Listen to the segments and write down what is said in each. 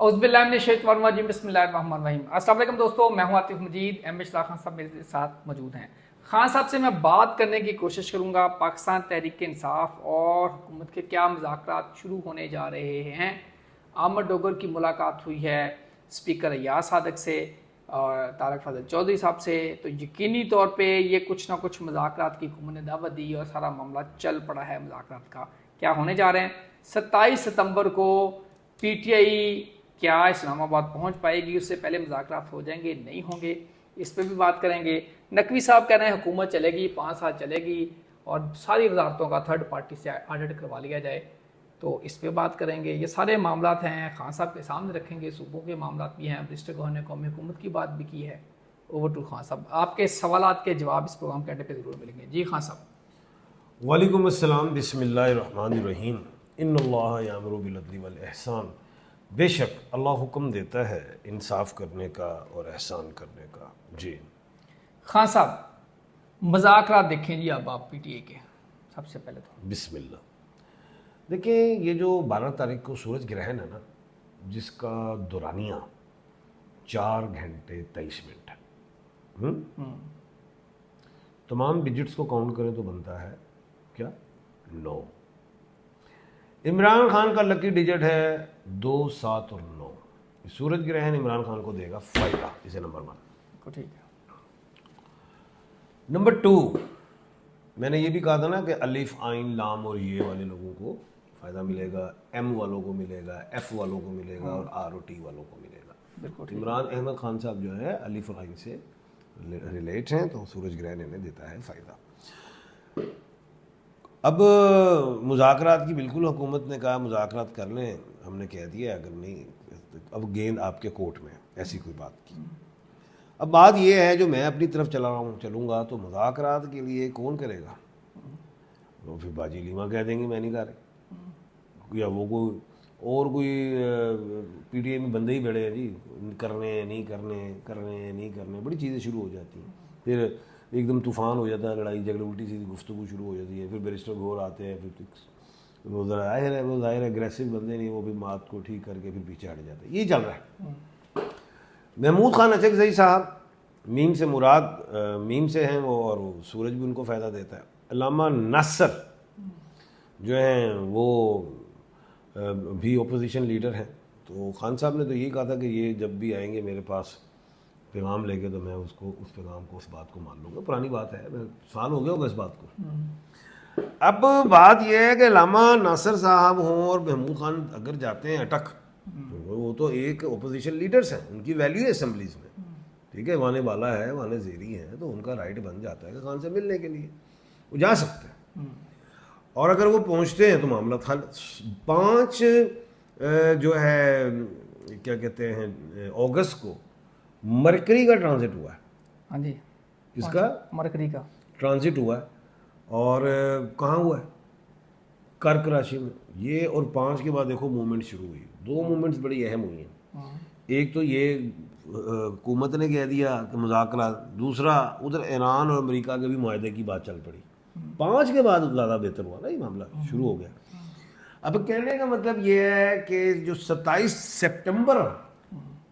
औज़ुबिल्लाहि बिस्मिल्लाहिर्रहमानिर्रहीम। अस्सलाम वालेकुम दोस्तों, मैं हूं आतिफ मजीद। एम शाह खान साहब मेरे साथ मौजूद हैं। खान साहब से मैं बात करने की कोशिश करूंगा पाकिस्तान तहरीक इंसाफ और हुकूमत के क्या मुज़ाकरात शुरू होने जा रहे हैं। अहमद डोगर की मुलाकात हुई है स्पीकर अय्याज सादक से और तारक फजल चौधरी साहब से, तो यकीनी तौर पे ये कुछ ना कुछ मुज़ाकरात की हुकूमत ने दावत दी और सारा मामला चल पड़ा है। मुज़ाकरात का क्या होने जा रहे हैं? 27 सितंबर को PTI क्या इस्लामाबाद पहुंच पाएगी? उससे पहले मुज़ाकरात हो जाएंगे, नहीं होंगे, इस पर भी बात करेंगे। नकवी साहब कह रहे हैं हुकूमत चलेगी, 5 साल चलेगी और सारी वजारतों का थर्ड पार्टी से ऑडिट करवा लिया जाए, तो इस पर बात करेंगे। ये सारे मामला हैं, खान साहब के सामने रखेंगे। सूबों के मामला भी हैं, मिनिस्टर गवर्नर ने कौमी हुकूमत की बात भी की है। ओवर टू खान साहब, आपके सवालात के जवाब इस प्रोग्राम के एंड पे ज़रूर मिलेंगे। जी खान साहब। वालेकुम अस्सलाम, बिस्मिल्लाहिर्रहमानिर्रहीम। इन्नल्लाह यामुरु बिल अदली वल इहसान। बेशक अल्लाह हुक्म देता है इंसाफ करने का और एहसान करने का। जी खान साहब, मुज़ाकरात देखें जी अब आप PTI के। सबसे पहले तो बिस्मिल्लाह। देखिए, ये जो 12 तारीख को सूरज ग्रहण है ना, जिसका दौरानिया 4 घंटे 23 मिनट है। तमाम डिजिट्स को काउंट करें तो बनता है क्या? 9। इमरान खान का लकी डिजिट है 2, 7 और 9। सूरज ग्रहण इमरान खान को देगा फायदा। इसे नंबर 1। ठीक है। नंबर 2, मैंने ये भी कहा था ना कि अलिफ, आइन, लाम और ये वाले लोगों को फ़ायदा मिलेगा, M वालों को मिलेगा, F वालों को मिलेगा और R और T वालों को मिलेगा। इमरान अहमद खान साहब जो है अलिफ और आइन से रिलेट हैं, तो सूरज ग्रहण इन्हें देता है फ़ायदा। अब मुज़ाकरात की बिल्कुल हुकूमत ने कहा मुज़ाकरात कर लें, हमने कह दिया अगर नहीं, अब गेंद आपके कोर्ट में, ऐसी कोई बात की। अब बात यह है, जो मैं अपनी तरफ चलूँगा तो मुज़ाकरात के लिए कौन करेगा? वो फिर बाजी लीमा कह देंगे मैं नहीं कर रहे, या वो कोई और कोई PTI में बंदे ही बड़े हैं जी, करने नहीं करने, करने नहीं करने, बड़ी चीज़ें शुरू हो जाती हैं। फिर एकदम तूफ़ान हो जाता है, लड़ाई झगड़े, उल्टी सीधी गुफ्तगू शुरू हो जाती है। फिर बैरिस्टर गौर आते हैं, फिर वो ज़ाहिर एग्रेसिव बंदे नहीं, वो भी बात को ठीक करके फिर पीछे हट जाते हैं। ये चल रहा है। महमूद खान अचकज़ई साहब, मीम से मुराद मीम से हैं वो, और सूरज भी उनको फ़ायदा देता है। अल्लामा नासर जो हैं वो भी ओपोजिशन लीडर हैं, तो खान साहब ने तो यही कहा था कि ये जब भी आएंगे मेरे पास पैगाम लेके, तो मैं उसको उस पैगाम को, उस बात को मान लूँगा। पुरानी बात है, मैं साल हो गया होगा इस बात को। अब बात यह है कि अल्लामा नासर साहब हों और महमूद खान अगर जाते हैं अटक, तो वो तो एक ओपोजिशन लीडर्स हैं, उनकी वैल्यू है असम्बलीज में, ठीक है। वाने वाला है, वाने ज़ेरी है, तो उनका राइट बन जाता है कि खान से मिलने के लिए वो जा सकते हैं। और अगर वो पहुंचते हैं तो मामला था 5 जो है क्या कहते हैं अगस्त को मरकरी का ट्रांजिट हुआ है। हाँ जी, इसका मरकरी का ट्रांजिट हुआ है, और कहाँ हुआ है? कर्क राशि में। ये और 5 के बाद देखो मूवमेंट शुरू हुई। 2 मूवमेंट्स बड़ी अहम हुई हैं। एक तो ये हुकूमत ने कह दिया कि मुज़ाकरा, दूसरा उधर ईरान और अमेरिका के भी मुआहदे की बात चल पड़ी। 5 के बाद ज़्यादा बेहतर हुआ ना, ये मामला शुरू हो गया। अब कहने का मतलब ये है कि जो 27 सितंबर,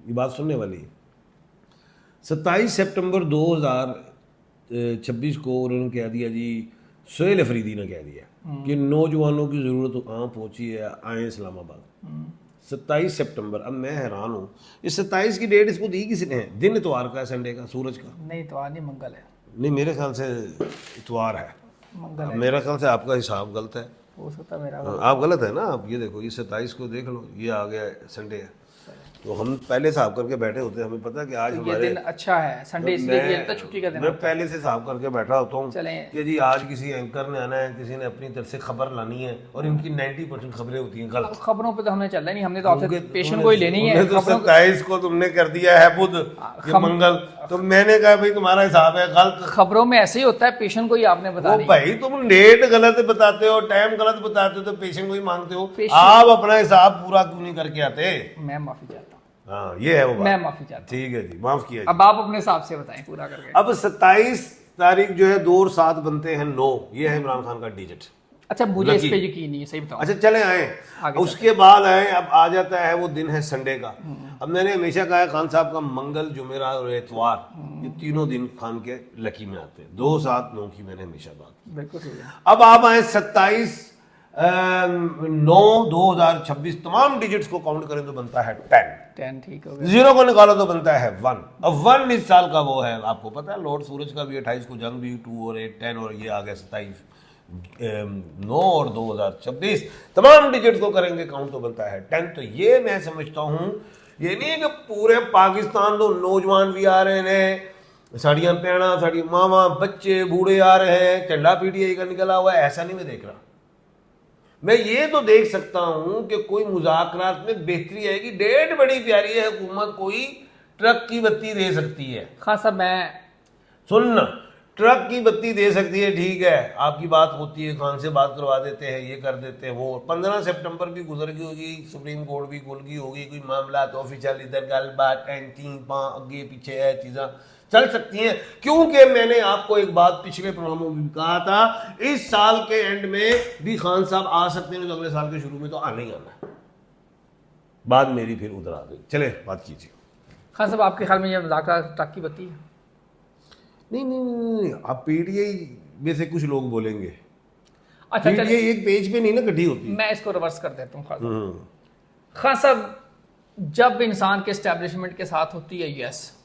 ये बात सुनने वाली है, 27 सितंबर 2026 को उन्होंने कह दिया जी, सोहेल अफरीदी ने कह दिया कि नौजवानों की ज़रूरत वहाँ पहुँची है, आए इस्लामाबाद। 27 सितंबर। अब मैं हैरान हूँ, इस 27 की डेट इसको दी किसी ने है? दिन इतवार का है, संडे का, सूरज का नहीं, इतवार नहीं, मंगल है। नहीं, मेरे ख्याल से इतवार है, मंगल है। मेरा ख्याल से आपका हिसाब गलत है, हो सकता है मेरा आप गलत है ना। आप ये देखो, ये 27 को देख लो, ये आ गया संडे है, तो हम पहले हिसाब करके बैठे होते हैं, हमें पता है कि आज तो हमारे दिन अच्छा है, संडे इसलिए तो छुट्टी का दिन। मैं पहले से हिसाब करके बैठा होता हूँ कि जी आज किसी एंकर ने आना है, किसी ने अपनी तरफ से खबर लानी है, और इनकी 90% खबरें होती हैं गलत। खबरों पे तो हमने चलना नहीं, हमने तो आपसे पेशेंट को ही लेनी है। 27 को तुमने कर दिया है बुध, ये मंगल, तो मैंने कहा भाई तुम्हारा हिसाब है गलत। खबरों में ऐसे ही होता है, पेशेंट को ही आपने बताया। भाई तुम डेट गलत बताते हो, टाइम गलत बताते हो, तो पेशेंट को ही मांगते हो। आप अपना हिसाब पूरा क्यों नहीं करके आते? मैं माफी चाहता हूँ। हाँ, ये है वो बात। मैं माफी चाहता हूँ। ठीक है जी, माफ किया। अब आप अपने हिसाब से बताएं पूरा करके। अब 27 तारीख जो है 2 और 7 बनते हैं 9, ये है इमरान खान का डिजिट। अच्छा, मुझे इस लकी। पे यकीन नहीं है, सही बताओ। अच्छा चले आए, आगे उसके बाद आए, अब आ जाता है वो दिन है संडे का। अब मैंने हमेशा कहा है खान साहब का मंगल, जुमेरात और इतवार, ये तीनों दिन खान के लकी में आते हैं। 2 7 9 की मैंने हमेशा बात की। बिल्कुल सही है। अब आप आए 27/9/2026, तमाम डिजिट्स को काउंट करें तो बनता है 10। 10 ठीक हो गया। 0 को निकालो तो बनता है 1। अब 1 इस साल का वो है, आपको पता है लॉर्ड सूरज का भी 28 को जंग भी, 2 और 8 10, और ये आ गया 27/9 और 2026, तमाम डिजिट्स को करेंगे काउंट तो बनता है 10। तो ये मैं समझता हूं, ये नहीं है कि पूरे पाकिस्तान तो नौजवान भी आ रहे हैं, साड़ियां पहना, साड़ी मामा, बच्चे बूढ़े आ रहे हैं, झंडा पीटीआई का निकला हुआ है, ऐसा नहीं मैं देख रहा। मैं ये तो देख सकता हूं कि कोई मुज़ाकरात में बेहतरी आएगी। डेट बड़ी प्यारी है, हुकूमत कोई ट्रक की बत्ती दे सकती है। खान साहब मैं सुन, ट्रक की बत्ती दे सकती है, ठीक है, आपकी बात होती है, खान से बात करवा देते हैं, ये कर देते हैं, वो 15 सितंबर भी गुजर गई होगी, सुप्रीम कोर्ट भी खुल गई होगी, कोई मामला तो ऑफिशियल इधर गलबात एंटी आगे पीछे है, चीज़ें चल सकती हैं। क्योंकि मैंने आपको एक बात पिछले प्रोग्रामों में कहा था, इस साल के एंड में भी खान साहब आ सकते हैं, तो अगले साल के शुरू में तो आना ही आना है। बात मेरी फिर उधर आ गई। चले बात कीजिए। खान साहब, आपके ख्याल में ये मुज़ाकरात ट्रक की बत्ती है? नहीं, आप पीटीआई में से कुछ लोग बोलेंगे, अच्छा पीटीआई एक पेज पे नहीं ना इकट्ठी होती। मैं इसको रिवर्स कर देता हूँ। खान साहब, जब इंसान के एस्टेब्लिशमेंट के साथ होती है यस,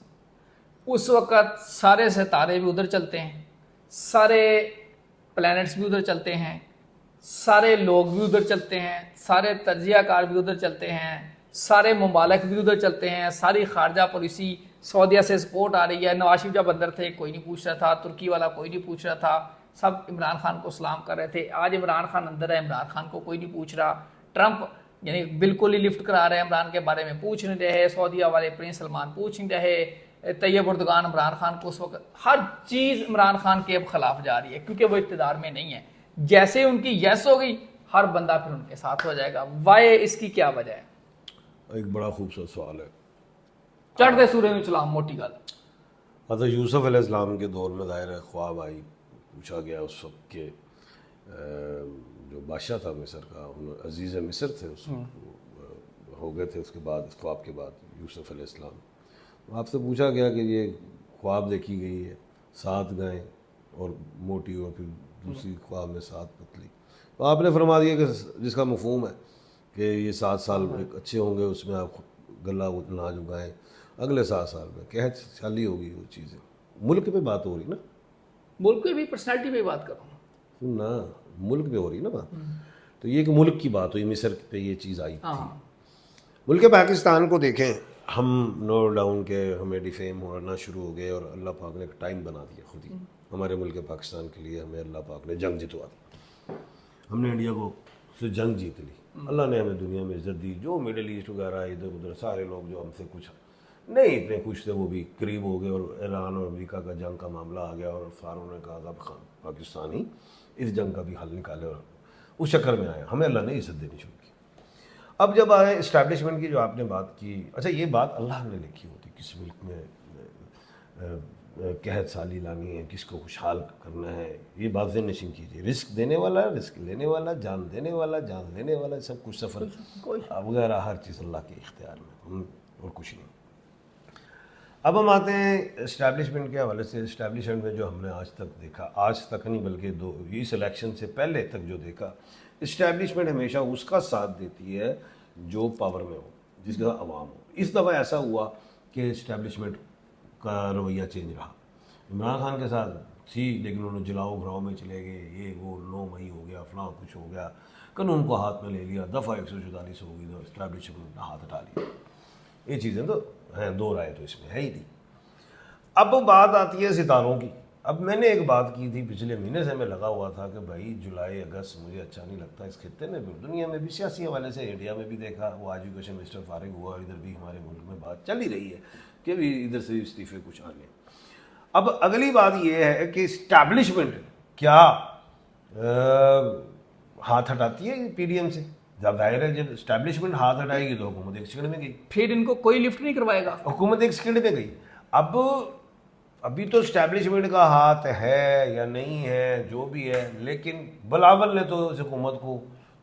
उस वक़्त सारे सितारे भी उधर चलते हैं, सारे प्लैनेट्स भी उधर चलते हैं, सारे लोग भी उधर चलते हैं, सारे तजियाकार भी उधर चलते हैं, सारे ममालिक भी उधर चलते हैं, सारी खारजा पॉलिसी सऊदीया से सपोर्ट आ रही है। नवाज शरीफ जब अंदर थे कोई नहीं पूछ रहा था, तुर्की वाला कोई नहीं पूछ रहा था, सब इमरान खान को सलाम कर रहे थे। आज इमरान खान अंदर है, इमरान खान को कोई नहीं पूछ रहा। ट्रंप यानी बिल्कुल ही लिफ्ट करा रहे हैं, इमरान के बारे में पूछ नहीं रहे। सऊदीया वाले प्रिंस सलमान पूछ नहीं रहे। तैयब उर्दगान इमरान खान को उस वक्त हर चीज़ इमरान खान के अब खिलाफ जा रही है, क्योंकि वो इक़्तिदार में नहीं है। जैसे उनकी यस हो गई, हर बंदा फिर उनके साथ हो जाएगा। वाई, इसकी क्या वजह है? एक बड़ा खूबसूरत सवाल है। चढ़ते सूरज में सलाम, मोटी गल। मतलब यूसुफ अलैहिस्सलाम के दौर में दायरा ख्वाब आई, पूछा गया उस वक्त के जो बादशाह था मिस्र का, अजीज़ मिस्र थे, उस हो गए थे उसके बाद, इस ख्वाब के बाद यूसुफ अलैहिस्सलाम, आपसे पूछा गया कि ये ख्वाब देखी गई है, 7 गायें और मोटी और फिर दूसरी ख्वाब में 7 पतली। तो आपने फरमा दिया कि जिसका मफहूम है कि ये 7 साल अच्छे होंगे, उसमें आप गला अनाज उगाएं, अगले 7 साल में कह चाली होगी वो चीज़ें। मुल्क पे बात हो रही ना, मुल्क पे भी, पर्सनैलिटी पे बात करो सुनना, मुल्क पे हो रही ना बात। तो ये एक मुल्क की बात हुई, मिस्र पे ये चीज़ आई थी। मुल्क पाकिस्तान को देखें, हम नो डाउन के हमें डिफेम होना शुरू हो गए, और अल्लाह पाक ने एक टाइम बना दिया खुद ही हमारे मुल्क पाकिस्तान के लिए। हमें अल्लाह पाक ने जंग जितवा दी, हमने इंडिया को से जंग जीत ली। अल्लाह ने हमें दुनिया में इज्जत दी। जो मिडल ईस्ट वगैरह इधर उधर सारे लोग जो हमसे कुछ नहीं इतने खुश थे, वो भी करीब हो गए, और ईरान और अमेरिका का जंग का मामला आ गया, और सारों ने कहा अब पाकिस्तान ही इस जंग का भी हल निकाले, और उस चक्कर में आया, हमें अल्लाह ने इज्जत देनी शुरू की। अब जब आए इस्टेब्लिशमेंट की जो आपने बात की, अच्छा ये बात अल्लाह ने लिखी होती, किस मुल्क में कहत साली लानी है, किसको खुशहाल करना है, ये बात से नशीन कीजिए। रिस्क देने वाला, रिस्क लेने वाला, जान देने वाला, जान लेने वाला, सब कुछ सफ़र वगैरह हर चीज़ अल्लाह के इख्तियार में, और कुछ नहीं। अब हम आते हैं इस्टेब्लिशमेंट के हवाले से। इस्टेब्लिशमेंट में जो हमने आज तक देखा, आज तक नहीं बल्कि इस इलेक्शन से पहले तक जो देखा, इस्टेब्लिशमेंट हमेशा उसका साथ देती है जो पावर में हो, जिसका अवाम हो। इस दफ़ा ऐसा हुआ कि इस्टेब्लिशमेंट का रवैया चेंज रहा। इमरान खान के साथ थी, लेकिन उन्होंने जलाओ घराव में चले गए, ये वो 9 मई हो गया, फलां कुछ हो गया, कानून को हाथ में ले लिया, दफ़ा 144 हो गई, तो इस्टेब्लिशमेंट ने हाथ हटा लिया। ये चीज़ें तो हैं, 2 राय तो इसमें है ही नहीं। अब बात आती है सितारों की। अब मैंने एक बात की थी, पिछले महीने से मैं लगा हुआ था कि भाई जुलाई अगस्त मुझे अच्छा नहीं लगता इस खित्ते में भी, दुनिया में भी, सियासी हवाले से इंडिया में भी देखा, वो एजुकेशन मिनिस्टर फारिग हुआ, इधर भी हमारे मुल्क में बात चल ही रही है कि भी इधर से इस्तीफे कुछ आ गए। अब अगली बात यह है कि इस्टेब्लिशमेंट क्या हाथ हटाती है पीडीएम से? जब जाहिर है जब इस्टेब्लिशमेंट हाथ हटाएगी तो हुकूमत एक सेकंड में गई, फिर इनको कोई लिफ्ट नहीं करवाएगा, हुकूमत एक सेकंड में गई। अब अभी तो स्टैब्लिशमेंट का हाथ है या नहीं है जो भी है, लेकिन बिलावल ने तो इस हुकूमत को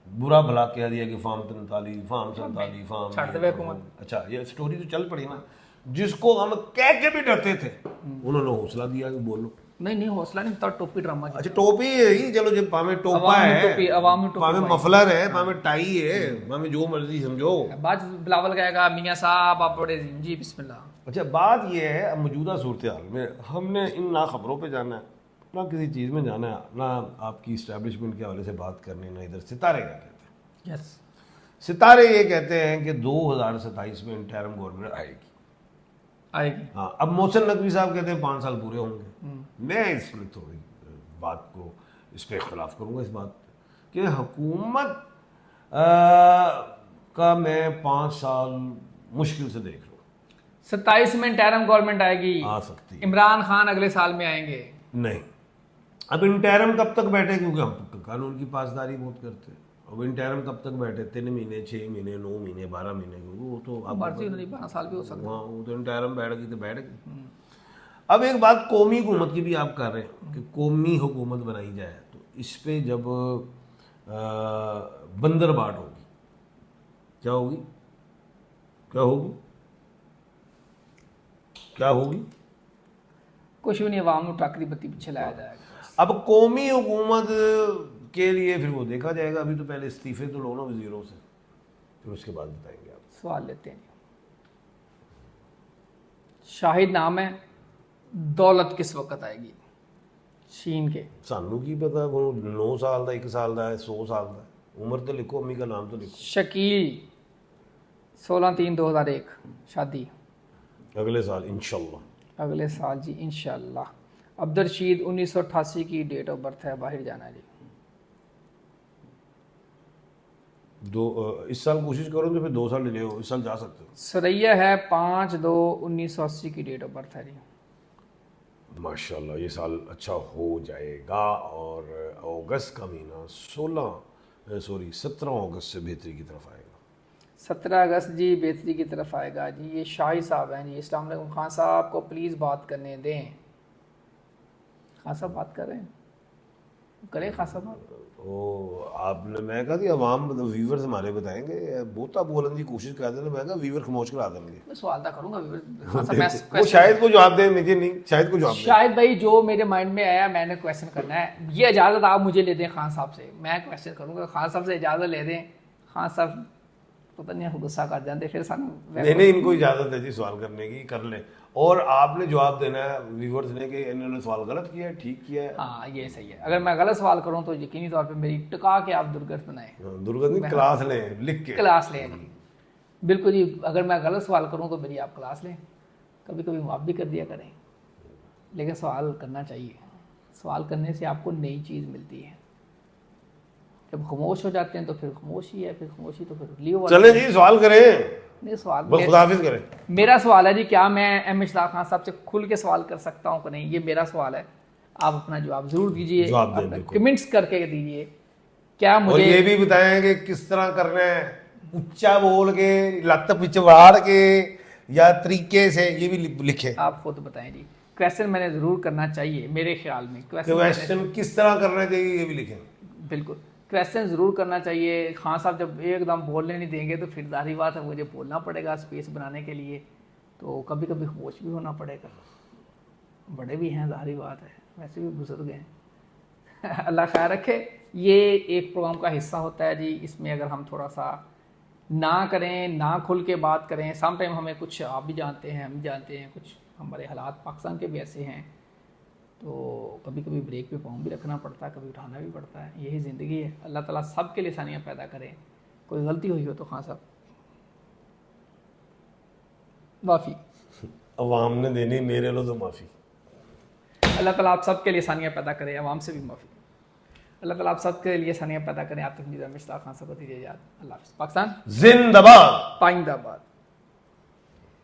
बुरा भला कह दिया कि फार्म 43 फार्म 47 फार्म छाड़ देवे हुकूमत। अच्छा ये स्टोरी तो चल पड़ी ना, जिसको हम कह के भी डरते थे उन्होंने हौसला दिया कि बोलो। नहीं नहीं हौसला नहीं तो टोपी ड्रामा अच्छा टोपी है ही, चलो जब पावे टोपा अवामी है, टोपी, अवामी टोपी पावे भाई। मफलर है, पावे टाई है, पावे जो मर्जी समझो। बाद बिलावल कहेगा मियां साहब आप बड़े जी बिस्मिल्लाह। अच्छा बात यह है, अब मौजूदा सूरत हाल में हमने इन ना खबरों पे जाना है ना किसी चीज़ में जाना है, ना आपकी इस्टेब्लिशमेंट के हवाले से बात करनी, ना इधर सितारे क्या कहते हैं। यस सितारे ये कहते हैं कि 2027 में इंटरिम गवर्नमेंट आएगी। आएगी। हाँ अब मोहसिन नकवी साहब कहते हैं 5 साल पूरे होंगे। मैं इस पर थोड़ी बात को इस पर इख्तलाफ करूँगा इस बात पे कि हुकूमत का मैं 5 साल मुश्किल से देख लूँ। 27 में इंटरिम गवर्नमेंट आएगी, आ सकती है। इमरान खान अगले साल में आएंगे। नहीं अब इंटरिम कब तक बैठे, क्योंकि हम कानून की पासदारी बहुत करते हैं। अब इंटरिम कब तक बैठे, 3 महीने 6 महीने 9 महीने 12 महीने, क्योंकि वो तो अब मर्जी नहीं 12 साल भी हो सकता है। हाँ वो तो इंटरिम बैठ गई तो बैठ गई। अब एक बात कौमी हुकूमत की भी आप कर रहे हैं कि कौमी हुकूमत बनाई जाए, तो इस पे जब बंदरबाट होगी, क्या होगी क्या होगी क्या होगी, कुछ भी नहीं, अवाम को टाकरी बत्ती पीछे लाया जाएगा। अब कौमी हुकूमत के लिए फिर वो देखा जाएगा। अभी तो पहले इस्तीफे तो लो ना वजीरों से, फिर उसके बाद बताएंगे आप। सवाल लेते हैं। शाहिद नाम है, दौलत किस वक्त आएगी चीन के? सानू की पता, वो 9 साल का 1 साल का है 100 साल का है, उम्र तो लिखो, अम्मी का नाम तो लिखो। शकील 16/3/2001 शादी, अगले साल इंशाल्लाह। अगले साल जी इंशाल्लाह। अब्दुल रशीद 1988 की डेट ऑफ बर्थ है, बाहर जाना है जी। इस साल कोशिश करो तो फिर 2 साल डिले हो, इस साल जा सकते हो। सरैया है 5/2/1980 की डेट ऑफ बर्थ है जी। माशाल्लाह ये साल अच्छा हो जाएगा, और अगस्त का महीना 17 अगस्त से बेहतरी की तरफ आएगा। 17 अगस्त जी बेहतरी की तरफ आएगा जी। ये शाहिद साहब हैं जी। अस्सलाम वालेकुम, खान साहब को प्लीज़ बात करने दें। खान साहब बात कर रहे हैं, करें खान साहब बात। ओ आपने, मैं कहा कि अवाम मतलब व्यूवर्स हमारे बताएंगे, बहुता बोलने की कोशिश कर देना, मैं कहा व्यूवर खामोश करा देंगे। मैं सवाल था करूंगा खान साहब, मैं वो शायद को जवाब दें, मुझे नहीं, शायद को जवाब दें। शायद भाई जो मेरे माइंड में आया मैंने क्वेश्चन करना है, ये इजाज़त आप मुझे ले दें खान साहब से, मैं क्वेश्चन करूंगा। खान साहब से इजाज़त ले दें। खान साहब पता नहीं गुस्सा कर जाते फिर सानू। नहीं इनको इजाजत है जी सवाल करने की, कर ले, और आपने जवाब देना है व्यूवर्स ने कि इन्होंने सवाल गलत किया है, ठीक किया है। हाँ ये सही है। अगर मैं गलत सवाल करूं तो यकीनी तौर पे मेरी टिका के आप दुर्गत बनाए, दुर्गत नहीं, क्लास लें लिख के, क्लास लें। बिल्कुल जी, अगर मैं गलत सवाल करूं तो मेरी आप क्लास लें। कभी कभी माफ़ भी कर दिया करें, लेकिन सवाल करना चाहिए। सवाल करने से आपको नई चीज़ मिलती है। जब खामोश हो जाते हैं तो फिर खामोशी है, फिर खामोशी तो फिर लियो। चले जी सवाल करें, नहीं सवाल बस खुदाफिज करें। मेरा सवाल है जी, क्या मैं एम इशराक खान साहब से खुल के सवाल कर सकता हूँ कि नहीं, ये मेरा सवाल है। आप अपना जवाब जरूर दीजिए, जवाब दें बिल्कुल। कमेंट्स करके दीजिए। क्या और मुझे ये भी बताएं कि किस तरह करना है, ऊंचा बोल के, लत पिच वाड़ के, या तरीके से, ये भी लिखे। आप खुद बताएं जी। क्वेश्चन मैंने जरूर करना चाहिए मेरे ख्याल में। क्वेश्चन किस तरह करना चाहिए ये भी लिखें। बिल्कुल क्वेश्चन ज़रूर करना चाहिए। खान साहब जब एकदम बोलने नहीं देंगे तो फिर जाहिर बात है मुझे बोलना पड़ेगा स्पेस बनाने के लिए, तो कभी कभी खामोश भी होना पड़ेगा। बड़े भी हैं जाहिर बात है, वैसे भी बुजुर्ग हैं। अल्लाह खैर रखे। ये एक प्रोग्राम का हिस्सा होता है जी, इसमें अगर हम थोड़ा सा ना करें, ना खुल के बात करें, सम टाइम हमें कुछ आप भी जानते हैं, हम भी जानते हैं, कुछ हमारे हालात पाकिस्तान के भी ऐसे हैं, तो कभी कभी ब्रेक पे पाँव भी रखना पड़ता है, कभी उठाना भी पड़ता है। यही ज़िंदगी है। अल्लाह ताला सब के लिए आसानियाँ पैदा करे। कोई गलती हुई हो तो खान साहब माफ़ी, अवाम ने देनी, मेरे लो तो माफ़ी। अल्लाह ताला आप सब के लिए आसानियाँ पैदा करे, अवाम से भी माफ़ी। अल्लाह ताला आप सब के लिए आसानियाँ पैदा करें। आप तक खान साहब को दीजिए याद। अल्लाह हाफ़िज़। पाकिस्तान जिंदाबाद, पाइंदाबाद।